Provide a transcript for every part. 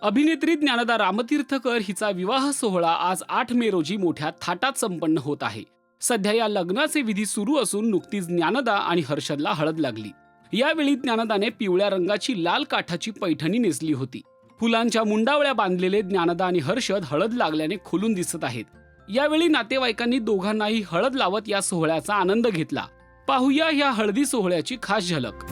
अभिनेत्री ज्ञानदा रामतीर्थकर हिचा विवाह सोहळा आज 8 मे रोजी मोठ्या थाटात संपन्न होत आहे. सध्या या लग्नाचे विधी सुरू असून नुकतीच ज्ञानदा आणि हर्षदला हळद लागली. यावेळी ज्ञानदाने पिवळ्या रंगाची लाल काठाची पैठणी नेसली होती. फुलांच्या मुंडावळ्या बांधलेले ज्ञानदा आणि हर्षद हळद लागल्याने खुलून दिसत आहेत. यावेळी नातेवाईकांनी दोघांनाही हळद लावत या सोहळ्याचा आनंद घेतला. पाहूया या हळदी सोहळ्याची खास झलक.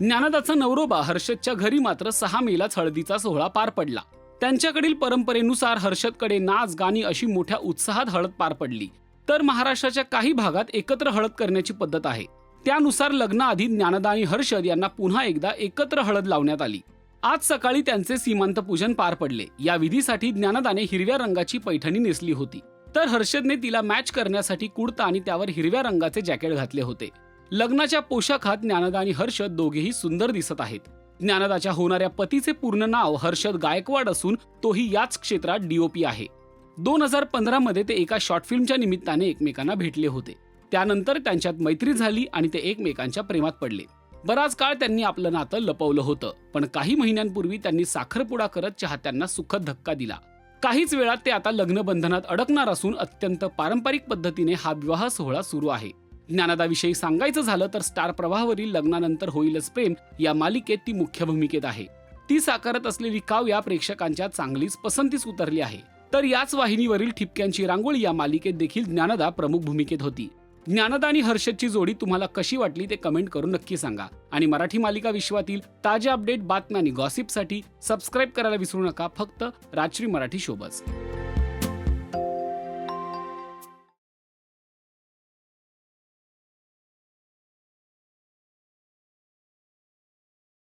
ज्ञानदाचा नवरोबा हर्षदच्या घरी मात्र 6 मेलाच हळदीचा सोहळा पार पडला. त्यांच्याकडील परंपरेनुसार हर्षदकडे नाच गाणी अशी मोठ्या उत्साहात हळद पार पडली. तर महाराष्ट्राच्या काही भागात एकत्र हळद करण्याची पद्धत आहे. त्यानुसार लग्नाआधी ज्ञानदा आणि हर्षद यांना पुन्हा एकदा एकत्र हळद लावण्यात आली. आज सकाळी त्यांचे सीमांत पूजन पार पडले. या विधीसाठी ज्ञानदाने हिरव्या रंगाची पैठणी नेसली होती, तर हर्षदने तिला मॅच करण्यासाठी कुर्ता आणि त्यावर हिरव्या रंगाचे जॅकेट घातले होते. लग्नाच्या पोशाखात ज्ञानदा आणि हर्षद दोघेही सुंदर दिसत आहेत. ज्ञानदाच्या होणाऱ्या पतीचे पूर्ण नाव हर्षद गायकवाड असून तोही याच क्षेत्रात DOP आहे. 2015 मध्ये ते एका शॉर्ट फिल्मच्या निमित्ताने एकमेकांना भेटले होते. त्यानंतर त्यांच्यात मैत्री झाली आणि ते एकमेकांच्या प्रेमात पडले. बराच काळ त्यांनी आपलं नातं लपवलं होतं, पण काही महिन्यांपूर्वी त्यांनी साखरपुडा करत चाहत्यांना सुखद धक्का दिला. काहीच वेळात ते आता लग्नबंधनात अडकणार असून अत्यंत पारंपरिक पद्धतीने हा विवाह सोहळा सुरू आहे. ज्ञानदाविषयी सांगायचं झालं तर स्टार प्रवाहावरील लग्नानंतर होईलच प्रेम या मालिकेत ती मुख्य भूमिकेत आहे. ती साकारत असलेली काव्या प्रेक्षकांच्या चांगलीच पसंतीस उतरली आहे. तर याच वाहिनीवरील ठिपक्यांची रांगोळी या मालिकेत देखील ज्ञानदा प्रमुख भूमिकेत होती. ज्ञानदा आणि हर्षदची जोडी तुम्हाला कशी वाटली ते कमेंट करून नक्की सांगा. आणि मराठी मालिका विश्वातील ताज्या अपडेट, बातम्या आणि गॉसिपसाठी सबस्क्राईब करायला विसरू नका. फक्त राजश्री मराठी शोबज.